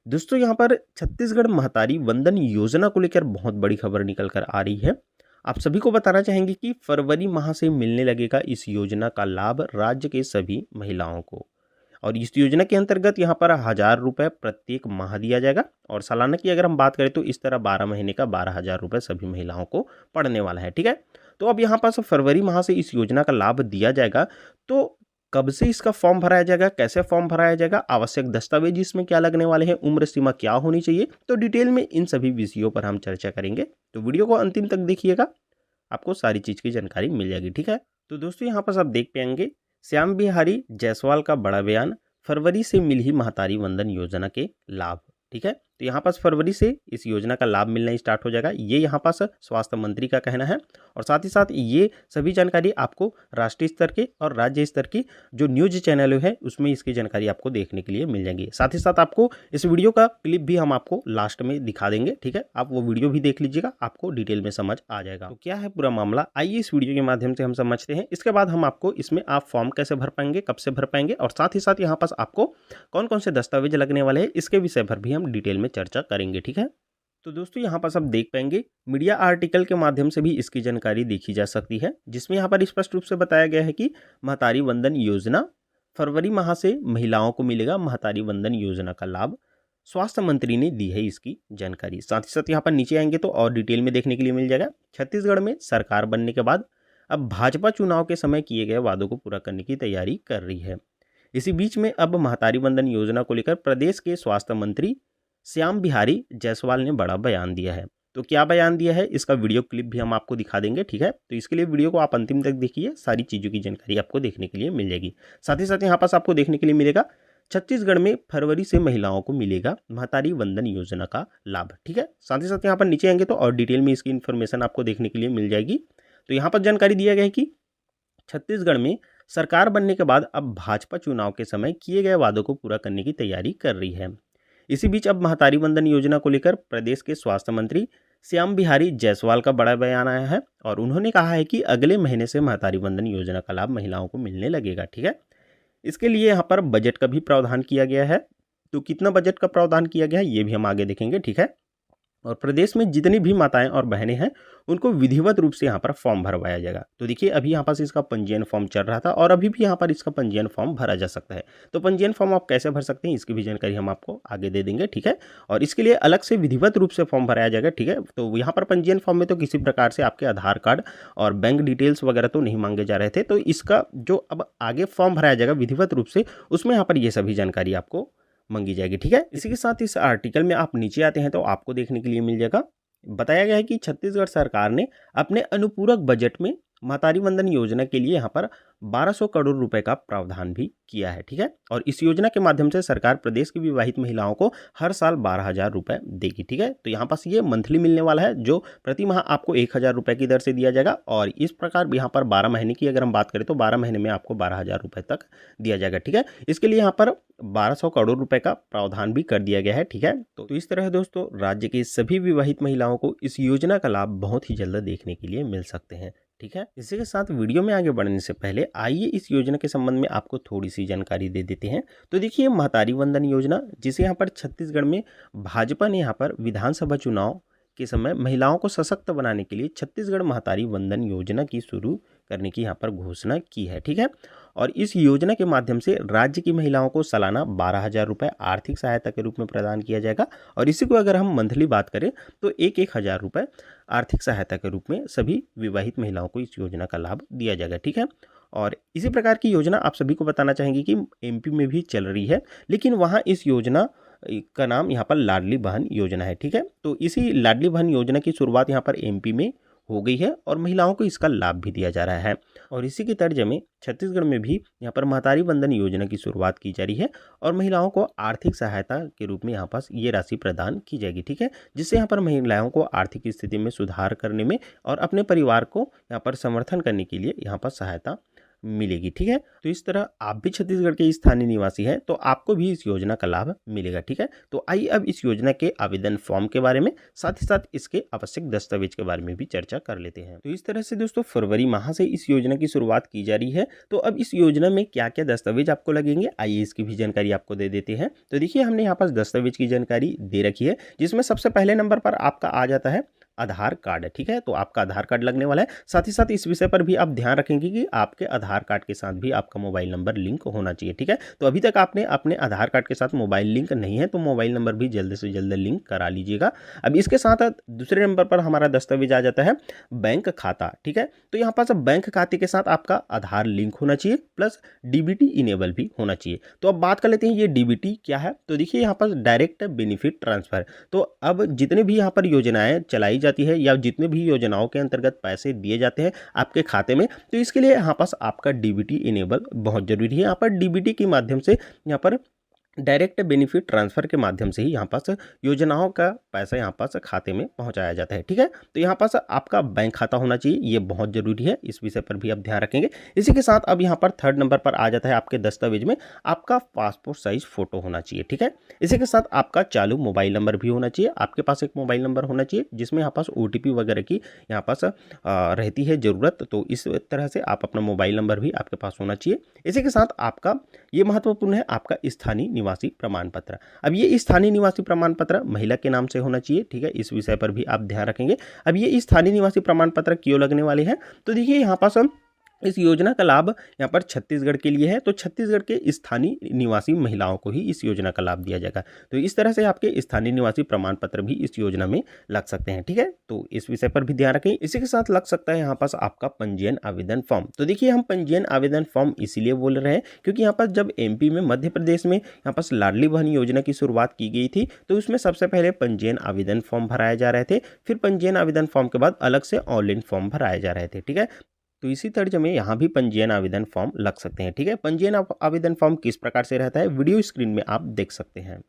दोस्तों यहाँ पर छत्तीसगढ़ महतारी वंदन योजना को लेकर बहुत बड़ी खबर निकल कर आ रही है। आप सभी को बताना चाहेंगे कि फरवरी माह से मिलने लगेगा इस योजना का लाभ राज्य के सभी महिलाओं को। और इस योजना के अंतर्गत यहाँ पर 1000 रुपये प्रत्येक माह दिया जाएगा और सालाना की अगर हम बात करें तो इस तरह 12 महीने का 12,000 रुपये सभी महिलाओं को पड़ने वाला है। ठीक है, तो अब यहाँ पर फरवरी माह से इस योजना का लाभ दिया जाएगा। तो कब से इसका फॉर्म भराया जाएगा, कैसे फॉर्म भराया जाएगा, आवश्यक दस्तावेज इसमें क्या लगने वाले हैं, उम्र सीमा क्या होनी चाहिए, तो डिटेल में इन सभी विषयों पर हम चर्चा करेंगे। तो वीडियो को अंतिम तक देखिएगा, आपको सारी चीज़ की जानकारी मिल जाएगी। ठीक है, तो दोस्तों यहाँ पर आप देख पाएंगे श्याम बिहारी जायसवाल का बड़ा बयान, फरवरी से मिल ही महतारी वंदन योजना के लाभ। ठीक है, तो यहाँ पास फरवरी से इस योजना का लाभ मिलना स्टार्ट हो जाएगा, ये यहाँ पास स्वास्थ्य मंत्री का कहना है। और साथ ही साथ ये सभी जानकारी आपको राष्ट्रीय स्तर के और राज्य स्तर की जो न्यूज चैनल है उसमें इसकी जानकारी आपको देखने के लिए मिल जाएगी। साथ ही साथ आपको इस वीडियो का क्लिप भी हम आपको लास्ट में दिखा देंगे। ठीक है, आप वो वीडियो भी देख लीजिएगा, आपको डिटेल में समझ आ जाएगा। तो क्या है पूरा मामला, आइए इस वीडियो के माध्यम से हम समझते हैं। इसके बाद हम आपको इसमें आप फॉर्म कैसे भर पाएंगे, कब से भर पाएंगे, और साथ ही साथ यहाँ पास आपको कौन कौन से दस्तावेज लगने वाले हैं इसके विषय पर भी हम डिटेल में चर्चा करेंगे। ठीक है, तो दोस्तों यहाँ पर सब देख पाएंगे मीडिया आर्टिकल के माध्यम से भी इसकी जानकारी देखी जा सकती है, जिसमें यहाँ पर स्पष्ट रूप से बताया गया है कि महतारी वंदन योजना फरवरी माह से महिलाओं को मिलेगा। महतारी वंदन योजना का लाभ स्वास्थ्य मंत्री ने दी है इसकी जानकारी। साथ ही साथ यहाँ पर नीचे आएंगे तो और डिटेल में देखने के लिए मिल जाएगा। छत्तीसगढ़ में सरकार बनने के बाद अब भाजपा चुनाव के समय किए गए वादों को पूरा करने की तैयारी कर रही है। इसी बीच में अब महतारी वंदन योजना को लेकर प्रदेश के स्वास्थ्य मंत्री श्याम बिहारी जायसवाल ने बड़ा बयान दिया है। तो क्या बयान दिया है, इसका वीडियो क्लिप भी हम आपको दिखा देंगे। ठीक है, तो इसके लिए वीडियो को आप अंतिम तक देखिए, सारी चीज़ों की जानकारी आपको देखने के लिए मिल जाएगी। साथ ही साथ यहाँ पास आपको देखने के लिए मिलेगा छत्तीसगढ़ में फरवरी से महिलाओं को मिलेगा महतारी वंदन योजना का लाभ। ठीक है, साथ ही साथ यहाँ पर नीचे आएंगे तो और डिटेल में इसकी इन्फॉर्मेशन आपको देखने के लिए मिल जाएगी। तो यहाँ पर जानकारी दिया गया है कि छत्तीसगढ़ में सरकार बनने के बाद अब भाजपा चुनाव के समय किए गए वादों को पूरा करने की तैयारी कर रही है। इसी बीच अब महतारी वंदन योजना को लेकर प्रदेश के स्वास्थ्य मंत्री श्याम बिहारी जायसवाल का बड़ा बयान आया है और उन्होंने कहा है कि अगले महीने से महतारी वंदन योजना का लाभ महिलाओं को मिलने लगेगा। ठीक है, इसके लिए यहाँ पर बजट का भी प्रावधान किया गया है। तो कितना बजट का प्रावधान किया गया है ये भी हम आगे देखेंगे। ठीक है, और प्रदेश में जितनी भी माताएं और बहनें हैं उनको विधिवत रूप से यहाँ पर फॉर्म भरवाया जाएगा। तो देखिए अभी यहाँ पास इसका पंजीयन फॉर्म चल रहा था और अभी भी यहाँ पर इसका पंजीयन फॉर्म भरा जा सकता है। तो पंजीयन फॉर्म आप कैसे भर सकते हैं इसकी भी जानकारी हम आपको आगे दे देंगे। ठीक है, और इसके लिए अलग से विधिवत रूप से फॉर्म भराया जाएगा। ठीक है, तो यहाँ पर पंजीयन फॉर्म में तो किसी प्रकार से आपके आधार कार्ड और बैंक डिटेल्स वगैरह तो नहीं मांगे जा रहे थे। तो इसका जो अब आगे फॉर्म भराया जाएगा विधिवत रूप से, उसमें यहाँ पर ये सभी जानकारी आपको मांगी जाएगी। ठीक है, इसी के साथ इस आर्टिकल में आप नीचे आते हैं तो आपको देखने के लिए मिल जाएगा, बताया गया है कि छत्तीसगढ़ सरकार ने अपने अनुपूरक बजट में महतारी वंदन योजना के लिए यहाँ पर 1200 करोड़ रुपए का प्रावधान भी किया है। ठीक है, और इस योजना के माध्यम से सरकार प्रदेश की विवाहित महिलाओं को हर साल 12,000 रुपये देगी। ठीक है, तो यहाँ पास ये मंथली मिलने वाला है, जो प्रति माह आपको 1,000 रुपये की दर से दिया जाएगा। और इस प्रकार यहाँ पर 12 महीने की अगर हम बात करें तो 12 महीने में आपको 12,000 रुपये तक दिया जाएगा। ठीक है, इसके लिए यहाँ पर 1200 करोड़ रुपए का प्रावधान भी कर दिया गया है। ठीक है, तो इस तरह दोस्तों राज्य की सभी विवाहित महिलाओं को इस योजना का लाभ बहुत ही जल्द देखने के लिए मिल सकते हैं। ठीक है, इसी के साथ वीडियो में आगे बढ़ने से पहले आइए इस योजना के संबंध में आपको थोड़ी सी जानकारी दे देते हैं। तो देखिए महतारी वंदन योजना, जिसे यहाँ पर छत्तीसगढ़ में भाजपा ने यहाँ पर विधानसभा चुनाव के समय महिलाओं को सशक्त बनाने के लिए छत्तीसगढ़ महतारी वंदन योजना की शुरू करने की यहाँ पर घोषणा की है। ठीक है, और इस योजना के माध्यम से राज्य की महिलाओं को सालाना 12,000 रुपये आर्थिक सहायता के रूप में प्रदान किया जाएगा। और इसी को अगर हम मंथली बात करें तो 1,000 रुपये आर्थिक सहायता के रूप में सभी विवाहित महिलाओं को इस योजना का लाभ दिया जाएगा। ठीक है, और इसी प्रकार की योजना आप सभी को बताना चाहेंगे कि एमपी में भी चल रही है, लेकिन वहाँ इस योजना का नाम यहाँ पर लाडली बहन योजना है। ठीक है, तो इसी लाडली बहन योजना की शुरुआत यहाँ पर एमपी में हो गई है और महिलाओं को इसका लाभ भी दिया जा रहा है। और इसी के तर्ज में छत्तीसगढ़ में भी यहाँ पर महतारी वंदन योजना की शुरुआत की जा रही है और महिलाओं को आर्थिक सहायता के रूप में यहाँ पास ये राशि प्रदान की जाएगी। ठीक है, जिससे यहाँ पर महिलाओं को आर्थिक स्थिति में सुधार करने में और अपने परिवार को यहाँ पर समर्थन करने के लिए यहाँ पर सहायता मिलेगी। ठीक है, तो इस तरह आप भी छत्तीसगढ़ के स्थानीय निवासी हैं तो आपको भी इस योजना का लाभ मिलेगा। ठीक है, तो आइए अब इस योजना के आवेदन फॉर्म के बारे में, साथ ही साथ इसके आवश्यक दस्तावेज के बारे में भी चर्चा कर लेते हैं। तो इस तरह से दोस्तों फरवरी माह से इस योजना की शुरुआत की जा रही है। तो अब इस योजना में क्या क्या दस्तावेज आपको लगेंगे, आइए इसकी भी जानकारी आपको दे देते हैं। तो देखिए हमने यहाँ पर दस्तावेज की जानकारी दे रखी है, जिसमें सबसे पहले नंबर पर आपका आ जाता है आधार कार्ड। ठीक है, तो आपका आधार कार्ड लगने वाला है। साथ ही साथ इस विषय पर भी आप ध्यान रखेंगे कि आपके आधार कार्ड के साथ भी आपका मोबाइल नंबर लिंक होना चाहिए। ठीक है, तो अभी तक आपने अपने आधार कार्ड के साथ मोबाइल लिंक नहीं है तो मोबाइल नंबर भी जल्द से जल्द लिंक करा लीजिएगा। अब इसके साथ दूसरे नंबर पर हमारा दस्तावेज आ जाता है बैंक खाता। ठीक है, तो यहाँ पर बैंक खाते के साथ आपका आधार लिंक होना चाहिए, प्लस डीबीटी इनेबल भी होना चाहिए। तो अब बात कर लेते हैं ये डीबीटी क्या है। तो देखिए यहाँ पर डायरेक्ट बेनिफिट ट्रांसफर। तो अब जितने भी यहाँ पर योजनाएं चलाई जाती है या जितने भी योजनाओं के अंतर्गत पैसे दिए जाते हैं आपके खाते में, तो इसके लिए यहाँ पास आपका डीबीटी इनेबल बहुत जरूरी है। यहाँ पर डीबीटी के माध्यम से यहाँ पर डायरेक्ट बेनिफिट ट्रांसफर के माध्यम से ही यहाँ पास योजनाओं का पैसा यहाँ पास खाते में पहुँचाया जाता है। ठीक है, तो यहाँ पास आपका बैंक खाता होना चाहिए, ये बहुत जरूरी है, इस विषय पर भी आप ध्यान रखेंगे। इसी के साथ अब यहाँ पर थर्ड नंबर पर आ जाता है आपके दस्तावेज में आपका पासपोर्ट साइज फोटो होना चाहिए। ठीक है, इसी के साथ आपका चालू मोबाइल नंबर भी होना चाहिए। आपके पास एक मोबाइल नंबर होना चाहिए जिसमें यहाँ पास OTP वगैरह की यहाँ पास रहती है ज़रूरत, तो इस तरह से आप अपना मोबाइल नंबर भी आपके पास होना चाहिए। इसी के साथ आपका ये महत्वपूर्ण है आपका स्थानीय निवासी प्रमाण पत्र। अब ये स्थानीय निवासी प्रमाण पत्र महिला के नाम से होना चाहिए। ठीक है, इस विषय पर भी आप ध्यान रखेंगे। अब ये स्थानीय निवासी प्रमाण पत्र क्यों लगने वाले हैं, तो देखिए यहाँ पास हम इस योजना का लाभ यहाँ पर छत्तीसगढ़ के लिए है, तो छत्तीसगढ़ के स्थानीय निवासी महिलाओं को ही इस योजना का लाभ दिया जाएगा। तो इस तरह से आपके स्थानीय निवासी प्रमाण पत्र भी इस योजना में लग सकते हैं। ठीक है, तो इस विषय पर भी ध्यान रखें। इसी के साथ लग सकता है यहाँ पास आपका पंजीयन आवेदन फॉर्म। तो देखिए हम पंजीयन आवेदन फॉर्म इसीलिए बोल रहे हैं क्योंकि यहाँ पर जब MP में मध्य प्रदेश में यहाँ पास लाडली बहन योजना की शुरुआत की गई थी तो उसमें सबसे पहले पंजीयन आवेदन फॉर्म भराए जा रहे थे, फिर पंजीयन आवेदन फॉर्म के बाद अलग से ऑनलाइन फॉर्म भराए जा रहे थे। ठीक है, तो इसी तर्ज में यहाँ भी पंजीयन आवेदन फॉर्म लग सकते हैं। ठीक है, पंजीयन आवेदन फॉर्म किस प्रकार से रहता है वीडियो स्क्रीन में आप देख सकते हैं।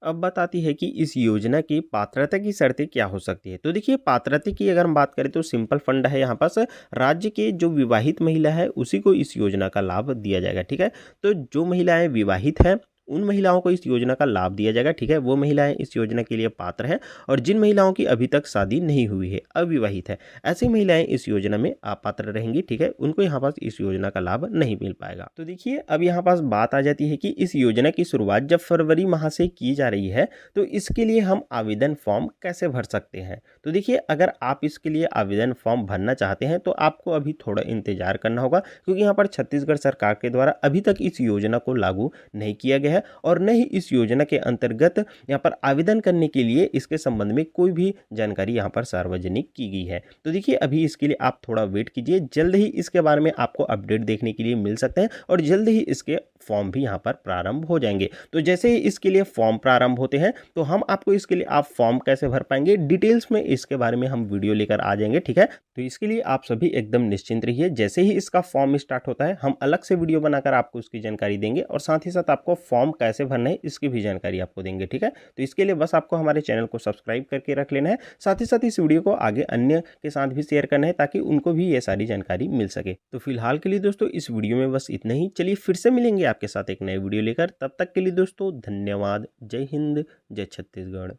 अब बात आती है कि इस योजना की पात्रता की शर्तें क्या हो सकती है। तो देखिए पात्रता की अगर हम बात करें तो सिंपल फंड है, यहाँ पास राज्य के जो विवाहित महिला है उसी को इस योजना का लाभ दिया जाएगा। ठीक है, तो जो महिलाएं विवाहित हैं उन महिलाओं को इस योजना का लाभ दिया जाएगा। ठीक है, वो महिलाएं इस योजना के लिए पात्र हैं, और जिन महिलाओं की अभी तक शादी नहीं हुई है, अविवाहित है, ऐसी महिलाएं इस योजना में अपात्र रहेंगी। ठीक है, उनको यहाँ पास इस योजना का लाभ नहीं मिल पाएगा। तो देखिए अब यहाँ पास बात आ जाती है कि इस योजना की शुरुआत जब फरवरी माह से की जा रही है तो इसके लिए हम आवेदन फॉर्म कैसे भर सकते हैं। तो देखिए अगर आप इसके लिए आवेदन फॉर्म भरना चाहते हैं तो आपको अभी थोड़ा इंतजार करना होगा, क्योंकि यहाँ पर छत्तीसगढ़ सरकार के द्वारा अभी तक इस योजना को लागू नहीं किया गया है और न ही इस योजना के अंतर्गत यहाँ पर आवेदन करने के लिए इसके संबंध में कोई भी जानकारी यहाँ पर सार्वजनिक की गई है। तो देखिए अभी इसके लिए आप थोड़ा वेट कीजिए, जल्द ही इसके बारे में आपको अपडेट देखने के लिए मिल सकते हैं और जल्द ही इसके फॉर्म भी यहाँ पर प्रारंभ हो जाएंगे। तो जैसे ही इसके लिए फॉर्म प्रारंभ होते हैं तो हम आपको इसके लिए आप फॉर्म कैसे भर पाएंगे डिटेल्स में इसके बारे में हम वीडियो लेकर आ जाएंगे। ठीक है, तो इसके लिए आप सभी एकदम निश्चिंत रहिए, जैसे ही इसका फॉर्म स्टार्ट होता है हम अलग से वीडियो बनाकर आपको उसकी जानकारी देंगे और साथ ही साथ आपको फॉर्म कैसे भरना है इसकी भी जानकारी आपको देंगे। ठीक है, तो इसके लिए बस आपको हमारे चैनल को सब्सक्राइब करके रख लेना है, साथ ही साथ इस वीडियो को आगे अन्य के साथ भी शेयर करना है ताकि उनको भी ये सारी जानकारी मिल सके। तो फिलहाल के लिए दोस्तों इस वीडियो में बस इतना ही, चलिए फिर से मिलेंगे आपके साथ एक नए वीडियो लेकर, तब तक के लिए दोस्तों धन्यवाद। जय हिंद, जय छत्तीसगढ़।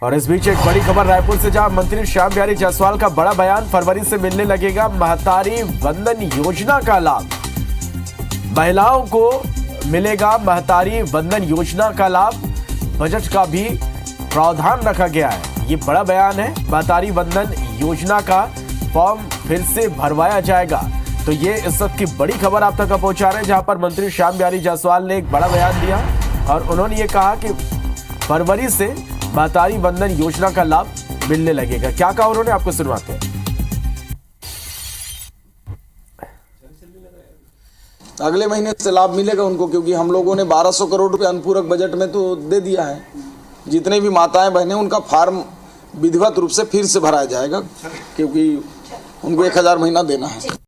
और इस बीच एक बड़ी खबर रायपुर से, जहां मंत्री श्याम बिहारी जायसवाल का बड़ा बयान, फरवरी से मिलने लगेगा महतारी वंदन योजना का लाभ। महिलाओं को मिलेगा महतारी वंदन योजना का लाभ, बजट का भी प्रावधान रखा गया है। ये बड़ा बयान है, महतारी वंदन योजना का फॉर्म फिर से भरवाया जाएगा। तो ये इस वक्त की बड़ी खबर आप तक पहुंचा रहे हैं, जहां पर मंत्री श्याम बिहारी जायसवाल ने एक बड़ा बयान दिया और उन्होंने ये कहा कि फरवरी से महतारी वंदन योजना का लाभ मिलने लगेगा। क्या कहा उन्होंने, आपको सुनवाते हैं। अगले महीने से लाभ मिलेगा उनको, क्योंकि हम लोगों ने 1200 करोड़ रुपए अनुपूरक बजट में तो दे दिया है। जितने भी माताएं बहनें उनका फार्म विधिवत रूप से फिर से भराया जाएगा, क्योंकि उनको 1000 महीना देना है।